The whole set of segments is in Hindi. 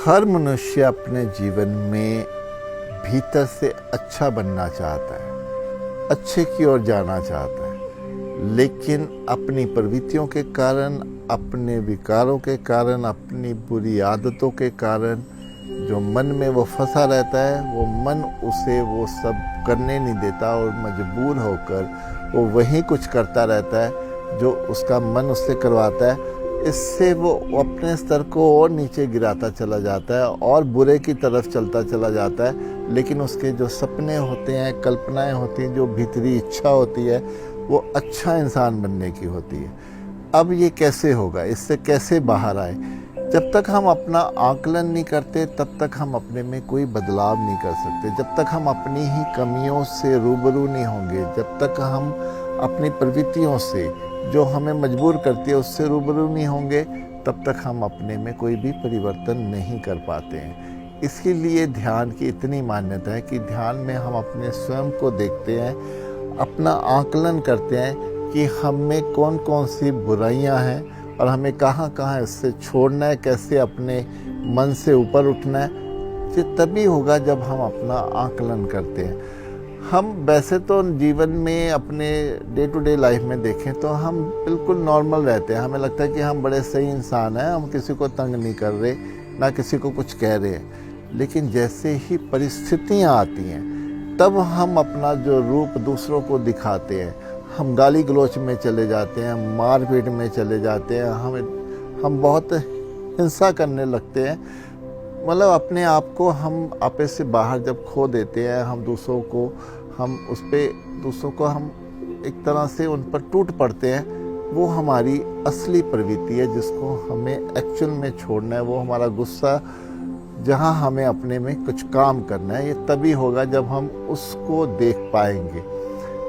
हर मनुष्य अपने जीवन में भीतर से अच्छा बनना चाहता है, अच्छे की ओर जाना चाहता है, लेकिन अपनी प्रवृत्तियों के कारण, अपने विकारों के कारण, अपनी बुरी आदतों के कारण जो मन में वो फंसा रहता है, वो मन उसे वो सब करने नहीं देता और मजबूर होकर वो वही कुछ करता रहता है जो उसका मन उससे करवाता है। इससे वो अपने स्तर को और नीचे गिराता चला जाता है और बुरे की तरफ चलता चला जाता है। लेकिन उसके जो सपने होते हैं, कल्पनाएं होती हैं, जो भीतरी इच्छा होती है, वो अच्छा इंसान बनने की होती है। अब ये कैसे होगा, इससे कैसे बाहर आए? जब तक हम अपना आकलन नहीं करते तब तक हम अपने में कोई बदलाव नहीं कर सकते। जब तक हम अपनी ही कमियों से रूबरू नहीं होंगे, जब तक हम अपनी प्रवृत्तियों से जो हमें मजबूर करती है उससे रूबरू नहीं होंगे, तब तक हम अपने में कोई भी परिवर्तन नहीं कर पाते हैं। इसके लिए ध्यान की इतनी मान्यता है कि ध्यान में हम अपने स्वयं को देखते हैं, अपना आकलन करते हैं कि हम में कौन कौन सी बुराइयां हैं और हमें कहाँ कहाँ इससे छोड़ना है, कैसे अपने मन से ऊपर उठना है। ये तभी होगा जब हम अपना आकलन करते हैं। हम वैसे तो जीवन में अपने डे टू डे लाइफ में देखें तो हम बिल्कुल नॉर्मल रहते हैं। हमें लगता है कि हम बड़े सही इंसान हैं, हम किसी को तंग नहीं कर रहे, ना किसी को कुछ कह रहे हैं। लेकिन जैसे ही परिस्थितियाँ आती हैं तब हम अपना जो रूप दूसरों को दिखाते हैं, हम गाली गलौच में चले जाते हैं, मारपीट में चले जाते हैं, हम बहुत हिंसा करने लगते हैं। मतलब अपने आप को हम आपे से बाहर जब खो देते हैं, हम दूसरों को हम एक तरह से उन पर टूट पड़ते हैं। वो हमारी असली प्रवृत्ति है जिसको हमें एक्चुअल में छोड़ना है। वो हमारा गुस्सा जहाँ हमें अपने में कुछ काम करना है, ये तभी होगा जब हम उसको देख पाएंगे।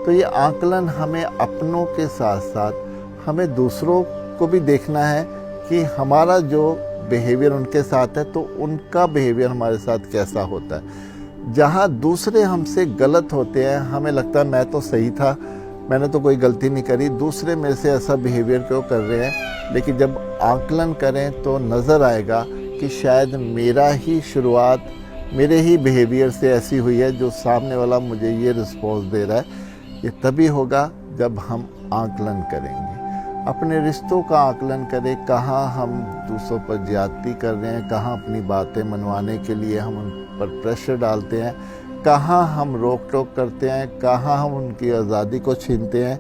तो ये आकलन हमें अपनों के साथ साथ हमें दूसरों को भी देखना है कि हमारा जो बिहेवियर उनके साथ है तो उनका बिहेवियर हमारे साथ कैसा होता है। जहाँ दूसरे हमसे गलत होते हैं, हमें लगता है मैं तो सही था, मैंने तो कोई गलती नहीं करी, दूसरे मेरे से ऐसा बिहेवियर क्यों कर रहे हैं। लेकिन जब आकलन करें तो नज़र आएगा कि शायद मेरा ही शुरुआत मेरे ही बिहेवियर से ऐसी हुई है जो सामने वाला मुझे ये रिस्पॉन्स दे रहा है। ये तभी होगा जब हम आकलन करेंगे, अपने रिश्तों का आकलन करें, कहाँ हम दूसरों पर ज्यादती कर रहे हैं, कहाँ अपनी बातें मनवाने के लिए हम उन पर प्रेशर डालते हैं, कहाँ हम रोक टोक करते हैं, कहाँ हम उनकी आज़ादी को छीनते हैं।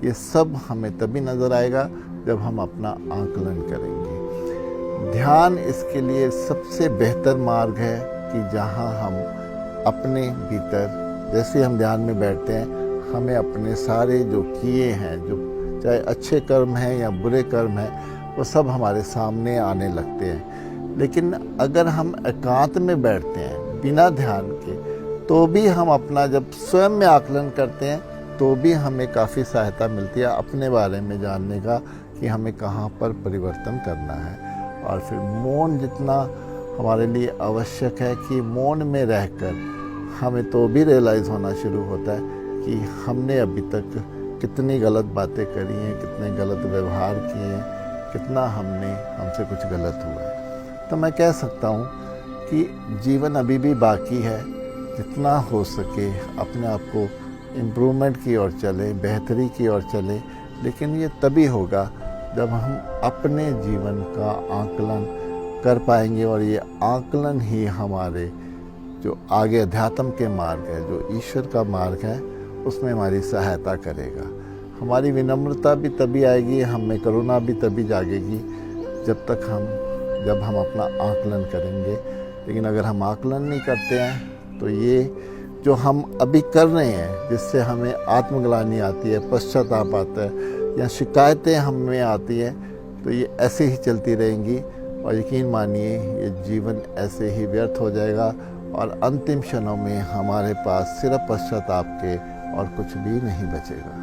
ये सब हमें तभी नज़र आएगा जब हम अपना आकलन करेंगे। ध्यान इसके लिए सबसे बेहतर मार्ग है कि जहाँ हम अपने भीतर, जैसे हम ध्यान में बैठते हैं, हमें अपने सारे जो किए हैं, जो चाहे अच्छे कर्म हैं या बुरे कर्म हैं, वो सब हमारे सामने आने लगते हैं। लेकिन अगर हम एकांत में बैठते हैं बिना ध्यान के, तो भी हम अपना जब स्वयं में आकलन करते हैं तो भी हमें काफ़ी सहायता मिलती है अपने बारे में जानने का कि हमें कहाँ पर परिवर्तन करना है। और फिर मौन जितना हमारे लिए आवश्यक है कि मौन में रहकर हमें तो भी रियलाइज़ होना शुरू होता है कि हमने अभी तक कितनी गलत बातें करी हैं, कितने गलत व्यवहार किए हैं, कितना हमसे कुछ गलत हुआ है। तो मैं कह सकता हूँ कि जीवन अभी भी बाकी है। जितना हो सके अपने आप को इम्प्रूवमेंट की ओर चले, बेहतरी की ओर चले। लेकिन ये तभी होगा जब हम अपने जीवन का आकलन कर पाएंगे और ये आकलन ही हमारे जो आगे अध्यात्म के मार्ग है, जो ईश्वर का मार्ग है, उसमें हमारी सहायता करेगा। हमारी विनम्रता भी तभी आएगी, हमें करुणा भी तभी जागेगी जब हम अपना आकलन करेंगे। लेकिन अगर हम आकलन नहीं करते हैं तो ये जो हम अभी कर रहे हैं, जिससे हमें आत्मग्लानि आती है, पश्चाताप आता है या शिकायतें हमें आती हैं, तो ये ऐसे ही चलती रहेंगी और यकीन मानिए ये जीवन ऐसे ही व्यर्थ हो जाएगा और अंतिम क्षणों में हमारे पास सिर्फ पश्चाताप के और कुछ भी नहीं बचेगा।